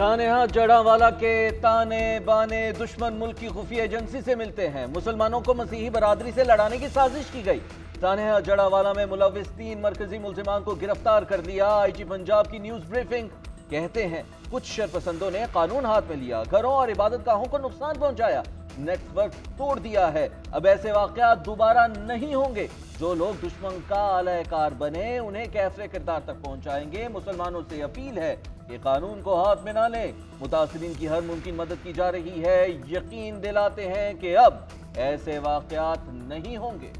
سانحہ جڑاوالا کے تانے بانے دشمن ملک کی خفیہ ایجنسی سے ملتے ہیں۔ مسلمانوں کو مسیحی برادری سے لڑانے کی سازش کی گئی۔ سانحہ جڑاوالا میں ملوث 3 مرکزی ملزمان کو گرفتار کر لیا۔ آئی جی پنجاب کی نیوز بریفنگ کہتے ہیں کچھ شرپسندوں نے قانون ہاتھ میں لیا، گھروں اور عبادت گاہوں کو نقصان پہنچایا، نیٹ ورک توڑ دیا ہے۔ اب ایسے واقعات دوبارہ نہیں ہوں گے۔ جو لوگ دشمن کا اعلی کار بنے انہیں کیفر کردار تک پہنچائیں گے۔ مسلمانوں سے اپیل ہے کہ قانون کو ہاتھ میں نہ لیں۔ متاثرین کی ہر ممکن مدد کی جا رہی ہے۔ یقین دلاتے ہیں کہ اب ایسے واقعات نہیں ہوں گے۔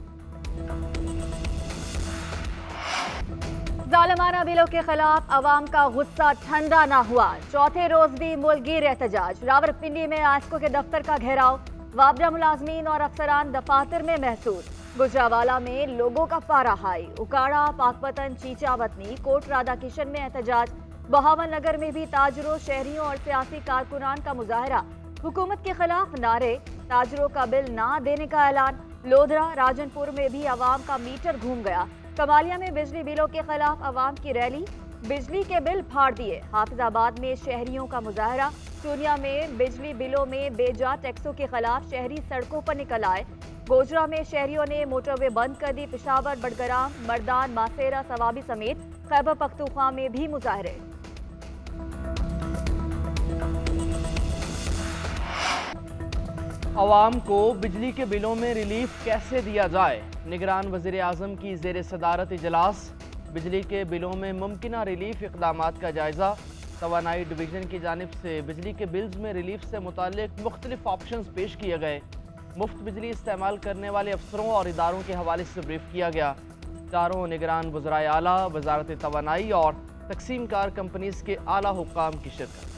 ظالمانہ بلوں کے خلاف عوام کا غصہ ٹھنڈا نہ ہوا۔ چوتھے روز بھی ملک گیر احتجاج۔ راولپنڈی میں آئسکو کے دفتر کا گھیراؤ، وابڈا ملازمین اور افسران دفاتر میں محصور۔ گجرانوالہ میں لوگوں کا پارا ہائی۔ اکاڑا، پاکپتن، چیچا وطنی، کوٹ رادھا کشن میں احتجاج۔ بہاول نگر میں بھی تاجروں، شہریوں اور سیاسی کارکنان کا مظاہرہ۔ حکومت کے خلاف نعرے، تاجروں کا بل نہ دینے کا اعلان۔ لودھرا، راجن پور میں بھی عوام کا میٹر گھوم گیا۔ کمالیہ میں بجلی بلوں کے خلاف عوام کی ریلی، بجلی کے بل پھاڑ دیے۔ حافظ آباد میں شہریوں کا مظاہرہ۔ چونیا میں بجلی بلوں میں بے جا ٹیکسوں کے خلاف شہری سڑکوں پر نکل آئے۔ گوجرا میں شہریوں نے موٹر وے بند کر دی۔ پشاور، بڑگرام، مردان، ماسیرا، سوابی سمیت خیبر پختونخوا میں بھی مظاہرے۔ عوام کو بجلی کے بلوں میں ریلیف کیسے دیا جائے؟ نگران وزیر اعظم کی زیر صدارت اجلاس۔ بجلی کے بلوں میں ممکنہ ریلیف اقدامات کا جائزہ۔ توانائی ڈویژن کی جانب سے بجلی کے بلز میں ریلیف سے متعلق مختلف آپشنز پیش کیے گئے۔ مفت بجلی استعمال کرنے والے افسروں اور اداروں کے حوالے سے بریف کیا گیا۔ چاروں نگران وزرائے اعلیٰ، وزارت توانائی اور تقسیم کار کمپنیز کے اعلیٰ حکام کی شرکت۔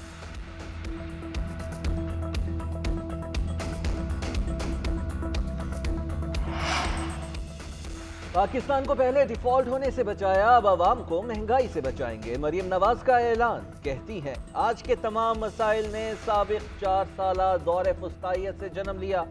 پاکستان کو پہلے ڈیفالٹ ہونے سے بچایا، اب عوام کو مہنگائی سے بچائیں گے۔ مریم نواز کا اعلان، کہتی ہیں آج کے تمام مسائل نے سابق 4 سالہ دور فسطائیت سے جنم لیا۔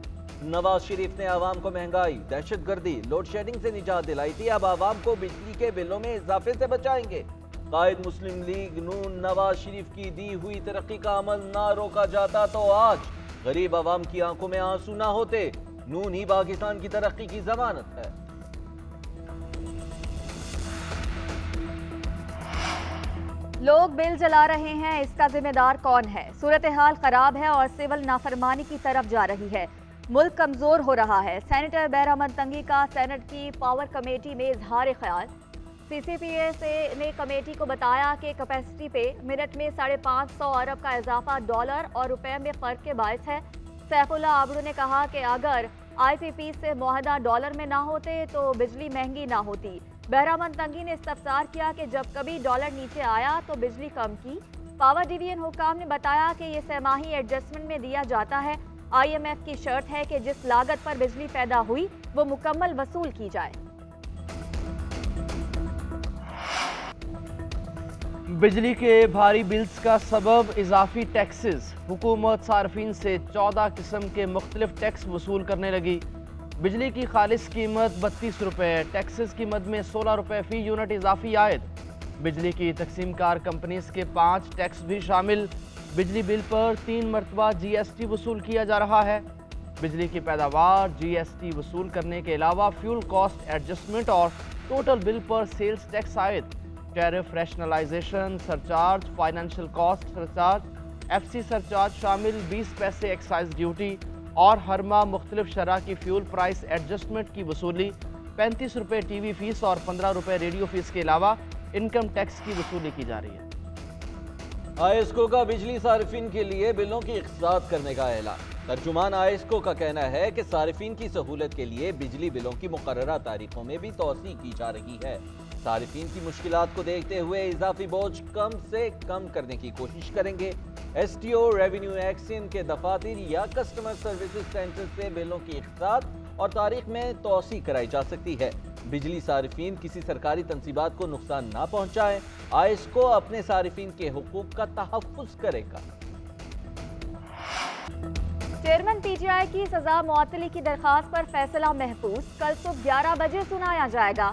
نواز شریف نے عوام کو مہنگائی، دہشت گردی، لوڈ شیڈنگ سے نجات دلائی تھی، اب عوام کو بجلی کے بلوں میں اضافے سے بچائیں گے۔ قائد مسلم لیگ نون نواز شریف کی دی ہوئی ترقی کا عمل نہ روکا جاتا تو آج غریب عوام کی آنکھوں میں آنسو نہ ہوتے۔ نون ہی پاکستان کی ترقی کی ضمانت ہے۔ لوگ بل جلا رہے ہیں، اس کا ذمہ دار کون ہے؟ صورتحال خراب ہے اور سول نافرمانی کی طرف جا رہی ہے۔ ملک کمزور ہو رہا ہے۔ سینیٹر بہرامند تنگی کا سینٹ کی پاور کمیٹی میں اظہار خیال۔ سی سی پی ایس نے کمیٹی کو بتایا کہ کیپیسٹی پہ منٹ میں 550 ارب کا اضافہ ڈالر اور روپے میں فرق کے باعث ہے۔ سیف اللہ آبڑو نے کہا کہ اگر آئی سی پی سے معاہدہ ڈالر میں نہ ہوتے تو بجلی مہنگی نہ ہوتی۔ بہرامند تنگی نے استفسار کیا کہ جب کبھی ڈالر نیچے آیا تو بجلی کم کی۔ پاور ڈویژن حکام نے بتایا کہ یہ سہ ماہی ایڈجسٹمنٹ میں دیا جاتا ہے۔ آئی ایم ایف کی شرط ہے کہ جس لاگت پر بجلی پیدا ہوئی وہ مکمل وصول کی جائے۔ بجلی کے بھاری بلز کا سبب اضافی ٹیکسز۔ حکومت صارفین سے 14 قسم کے مختلف ٹیکس وصول کرنے لگی۔ بجلی کی خالص قیمت 32 روپے، ٹیکسز کی مد میں 16 روپے فی یونٹ اضافی عائد۔ بجلی کی تقسیم کار کمپنیز کے 5 ٹیکس بھی شامل۔ بجلی بل پر 3 مرتبہ جی ایس ٹی وصول کیا جا رہا ہے۔ بجلی کی پیداوار، جی ایس ٹی وصول کرنے کے علاوہ فیول کاسٹ ایڈجسٹمنٹ اور ٹوٹل بل پر سیلز ٹیکس عائد۔ Tariff rationalisation, surcharge, financial cost surcharge, F C surcharge شامل، 20 پیسے ایکسائز ڈیوٹی اور ہر ماہ مختلف شرح کی فیول پرائس ایڈجسٹمنٹ کی وصولی، 35 روپے ٹی وی فیس اور 15 روپے ریڈیو فیس کے علاوہ انکم ٹیکس کی وصولی کی جا رہی ہے۔ آئسکو کا بجلی صارفین کے لیے بلوں کی اقساط کرنے کا اعلان۔ ترجمان آئسکو کا کہنا ہے کہ صارفین کی سہولت کے لیے بجلی بلوں کی مقررہ تاریخوں میں بھی توسیع کی جا رہی ہے۔ صارفین کی مشکلات کو دیکھتے ہوئے اضافی بوجھ کم سے کم کرنے کی کوشش کریں گے۔ S T O, revenue exchange کے دفاتر یا کسٹمر سروسز سینٹر سے بلوں کی اقساط اور تاریخ میں توسیع کرائی جا سکتی ہے۔ بجلی صارفین کسی سرکاری تنصیبات کو نقصان نہ پہنچائیں۔ آئسکو اپنے صارفین کے حقوق کا تحفظ کرے گا۔ چیئرمین پی ٹی آئی کی سزا معطلی کی درخواست پر فیصلہ محفوظ، کل صبح 11 بجے سنایا جائے گا۔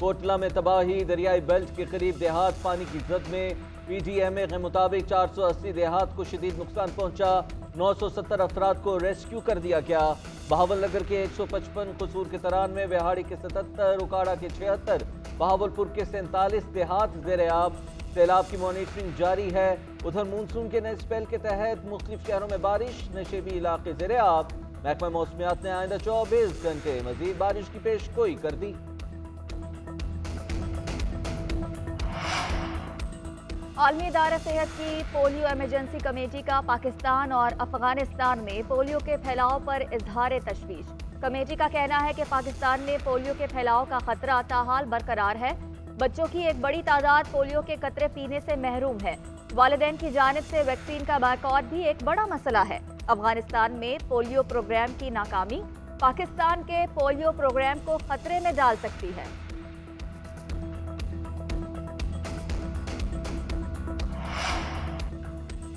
کوٹلہ میں تباہی، دریائے بیلٹ کے قریب دیہات پانی کی زد میں۔ پی ڈی ایم اے کے مطابق 480 دیہات کو شدید نقصان پہنچا، 970 افراد کو ریسکیو کر دیا گیا۔ بہاول نگر کے 155، قصور کے 93، وہاڑی کے 77، اکاڑا کے 76، بہاول پور کے 47 دیہات زیر آب۔ سیلاب کی مانیٹرنگ جاری ہے۔ ادھر مونسون کے نئے اسپیل کے تحت مختلف شہروں میں بارش، نشیبی علاقے زیر آب۔ محکمہ موسمیات نے آئندہ 24 گھنٹے مزید بارش کی پیش گوئی کر دی۔ عالمی ادارہ صحت کی پولیو ایمرجنسی کمیٹی کا پاکستان اور افغانستان میں پولیو کے پھیلاؤ پر اظہار تشویش۔ کمیٹی کا کہنا ہے کہ پاکستان میں پولیو کے پھیلاؤ کا خطرہ تاحال برقرار ہے۔ بچوں کی ایک بڑی تعداد پولیو کے قطرے پینے سے محروم ہے۔ والدین کی جانب سے ویکسین کا بائیکاٹ بھی ایک بڑا مسئلہ ہے۔ افغانستان میں پولیو پروگرام کی ناکامی پاکستان کے پولیو پروگرام کو خطرے میں ڈال سکتی ہے۔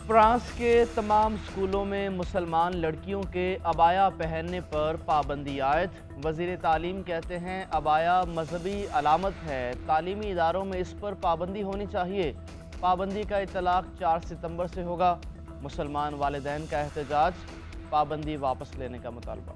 فرانس کے تمام اسکولوں میں مسلمان لڑکیوں کے عبایا پہننے پر پابندی عائد۔ وزیر تعلیم کہتے ہیں عبایا مذہبی علامت ہے، تعلیمی اداروں میں اس پر پابندی ہونی چاہیے۔ پابندی کا اطلاق 4 ستمبر سے ہوگا۔ مسلمان والدین کا احتجاج، پابندی واپس لینے کا مطالبہ۔